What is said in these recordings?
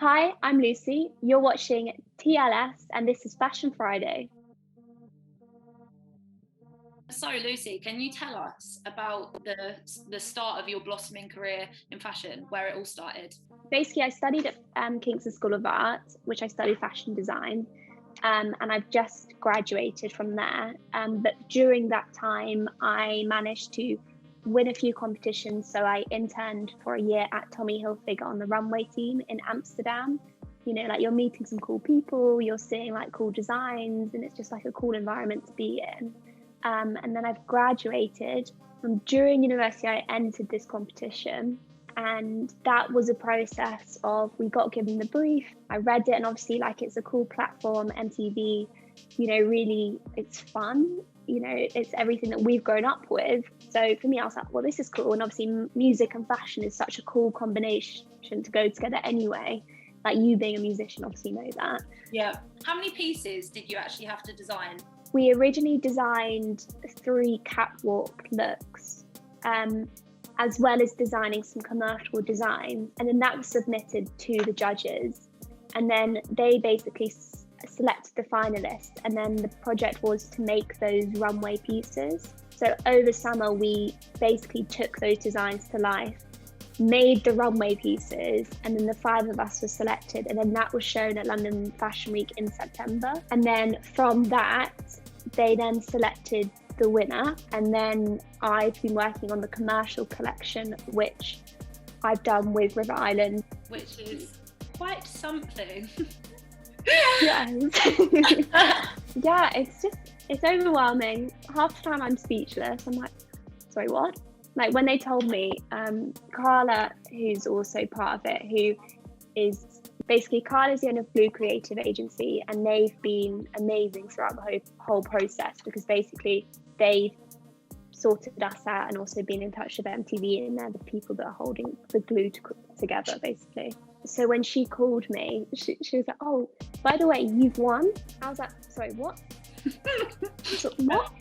Hi, I'm Lucy. You're watching TLS, and this is Fashion Friday. So, Lucy, can you tell us about the start of your blossoming career in fashion, where it all started? Basically, I studied at Kingston School of Art, which I studied fashion design, and I've just graduated from there. But during that time, I managed to win a few competitions. So I interned for a year at Tommy Hilfiger on the runway team in Amsterdam. You know, like you're meeting some cool people, you're seeing like cool designs, and it's just like a cool environment to be in. And then I've graduated. And during university, I entered this competition, and that was a process of we got given the brief. I read it, and obviously, like it's a cool platform, MTV. You know, really, it's fun. You know, it's everything that we've grown up with. So for me, I was like, well, this is cool. And obviously, music and fashion is such a cool combination to go together anyway. Like you being a musician, obviously know that. Yeah. How many pieces did you actually have to design? We originally designed 3 catwalk looks, as well as designing some commercial designs. And then that was submitted to the judges. And then they basically selected the finalists. And then the project was to make those runway pieces. So over summer, we basically took those designs to life, made the runway pieces, and then the 5 of us were selected, and then that was shown at London Fashion Week in September. And then from that, they then selected the winner, and then I've been working on the commercial collection, which I've done with River Island. Which is quite something. Yes. Yeah, it's overwhelming. Half the time I'm speechless. I'm like, sorry, what? Like when they told me, Carla, who's also part of it, who is basically Carla's the owner of Blue Creative Agency, and they've been amazing throughout the whole process because basically they've sorted us out and also been in touch with MTV, and they're the people that are holding the glue together basically. So when she called me, she was like, oh, by the way, you've won. I was like, sorry, what? What?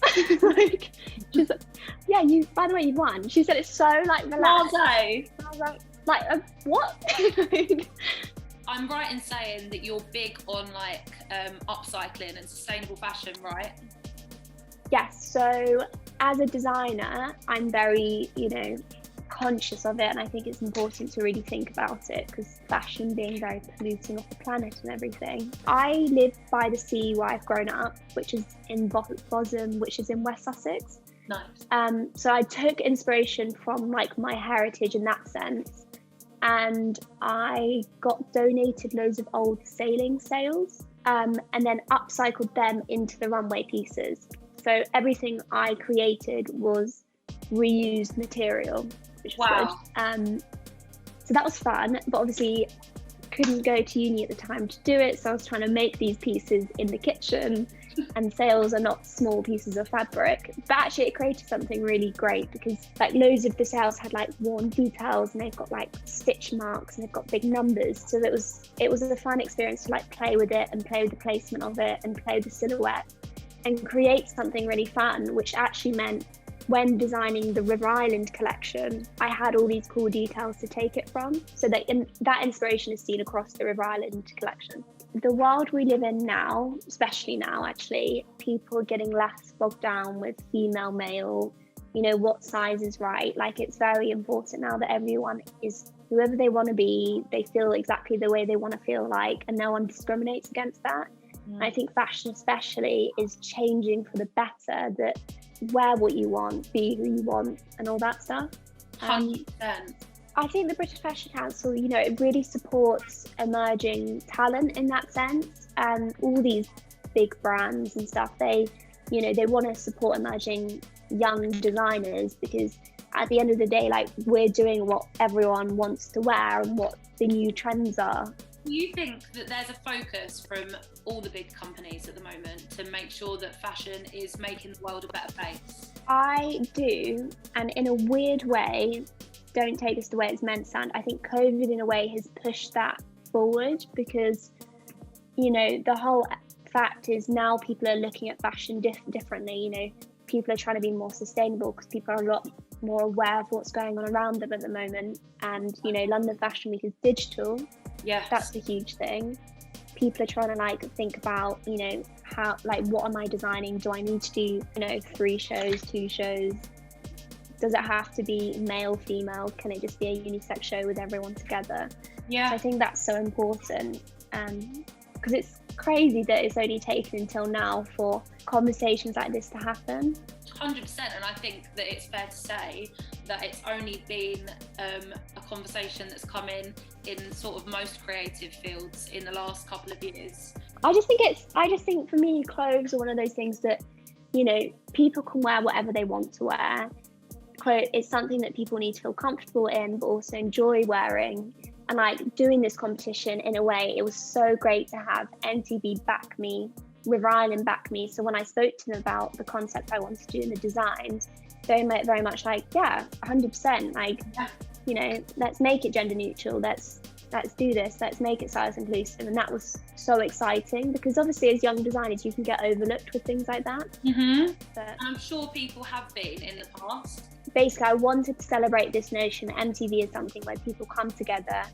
Like, she's like, yeah, by the way, you've won. She said it's so like relaxed. I was like, what? I'm right in saying that you're big on like upcycling and sustainable fashion, right? Yes. So as a designer, I'm very, conscious of it, and I think it's important to really think about it because fashion being very polluting of the planet and everything. I live by the sea where I've grown up, which is in Bosham, which is in West Sussex. Nice. So I took inspiration from like my heritage in that sense, and I got donated loads of old sailing sails, and then upcycled them into the runway pieces. So everything I created was reused material, which was good. So that was fun, but obviously couldn't go to uni at the time to do it. So I was trying to make these pieces in the kitchen, and sails are not small pieces of fabric, but actually it created something really great because like loads of the sails had like worn details, and they've got like stitch marks, and they've got big numbers. So it was a fun experience to like play with it and play with the placement of it and play with the silhouette and create something really fun, which actually meant when designing the River Island collection, I had all these cool details to take it from, so that that inspiration is seen across the River Island collection. The world we live in now, especially now actually, people are getting less bogged down with female, male, what size is right. Like it's very important now that everyone is whoever they want to be, they feel exactly the way they want to feel like, and no one discriminates against that. I think fashion especially is changing for the better, that wear what you want, be who you want, and all that stuff. 100%. I think the British Fashion Council, it really supports emerging talent in that sense. And all these big brands and stuff, they want to support emerging young designers because at the end of the day, like we're doing what everyone wants to wear and what the new trends are. Do you think that there's a focus from all the big companies at the moment to make sure that fashion is making the world a better place? I do, and in a weird way, don't take this the way it's meant to sound, I think COVID in a way has pushed that forward because, the whole fact is now people are looking at fashion differently. People are trying to be more sustainable because people are a lot more aware of what's going on around them at the moment. And, London Fashion Week is digital, Yeah, that's a huge thing. People are trying to like think about, you know, how, like, what am I designing? Do I need to do, you know, 3 shows, 2 shows? Does it have to be male, female? Can it just be a unisex show with everyone together? yeah. So I think that's so important, because it's crazy that it's only taken until now for conversations like this to happen. 100%, and I think that it's fair to say that it's only been a conversation that's come in sort of most creative fields in the last couple of years. I just think for me, clothes are one of those things that, you know, people can wear whatever they want to wear. It's something that people need to feel comfortable in, but also enjoy wearing. And like doing this competition, in a way, it was so great to have MTV back me, River Island back me. So when I spoke to them about the concept I wanted to do in the designs, they were very much like, yeah, 100%. Like, you know, let's make it gender neutral. Let's do this. Let's make it size inclusive. And that was so exciting, because obviously as young designers, you can get overlooked with things like that. But I'm sure people have been in the past. Basically, I wanted to celebrate this notion that MTV is something where people come together,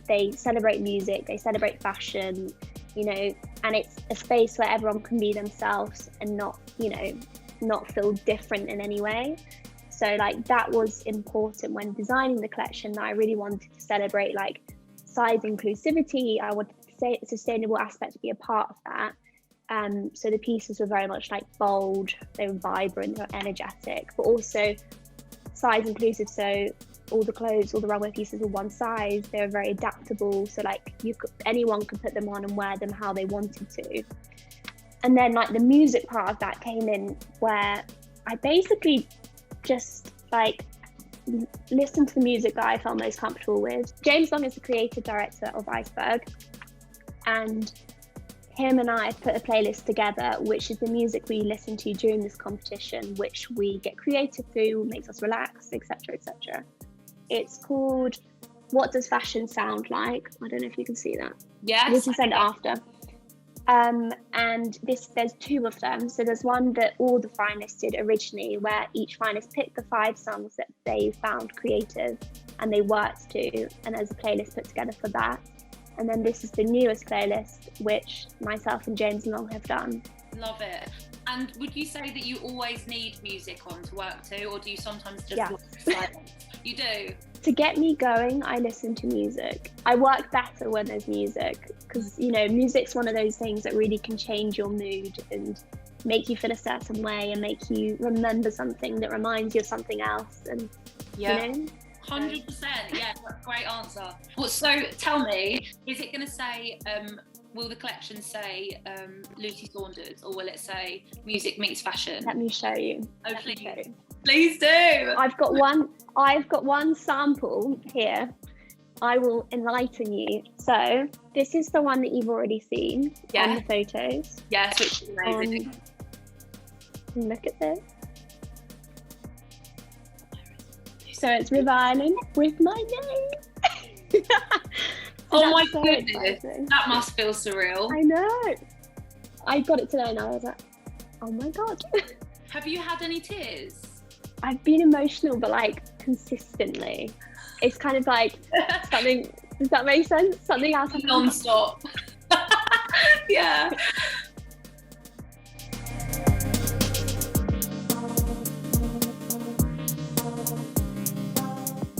they celebrate music, they celebrate fashion, you know, and it's a space where everyone can be themselves and not, you know, not feel different in any way. So like that was important when designing the collection, that I really wanted to celebrate like size inclusivity. I wanted to say a sustainable aspect to be a part of that. So the pieces were very much like bold, they were vibrant, they were energetic, but also size inclusive. So all the clothes, all the runway pieces were one size. They were very adaptable. So like anyone could put them on and wear them how they wanted to. And then like the music part of that came in, where I basically just like listened to the music that I felt most comfortable with. James Long is the creative director of Iceberg, and him and I put a playlist together, which is the music we listen to during this competition, which we get creative through, makes us relax, etc., etc. It's called What Does Fashion Sound Like? I don't know if you can see that. Yes. We can send it after. And there's 2 of them. So there's one that all the finalists did originally, where each finalist picked the 5 songs that they found creative and they worked to, and there's a playlist put together for that. And then this is the newest playlist, which myself and James Long have done. Love it. And would you say that you always need music on to work to, or do you sometimes just work in silence? You do? To get me going, I listen to music. I work better when there's music, because, you know, music's one of those things that really can change your mood and make you feel a certain way and make you remember something that reminds you of something else. And, you know? 100%, yeah, great answer. Well, so tell me, is it going to say, will the collection say Lucy Saunders, or will it say music meets fashion? Let me show you. Oh, please. Please do. I've got one sample here. I will enlighten you. So this is the one that you've already seen on the photos. Yes, which is amazing. Look at this. So it's River Island with my name. Oh my goodness, exciting. That must feel surreal. I know. I got it today and I was like, oh my God. Have you had any tears? I've been emotional, but like consistently. It's kind of like something, does that make sense? Something else. Non-stop. Yeah.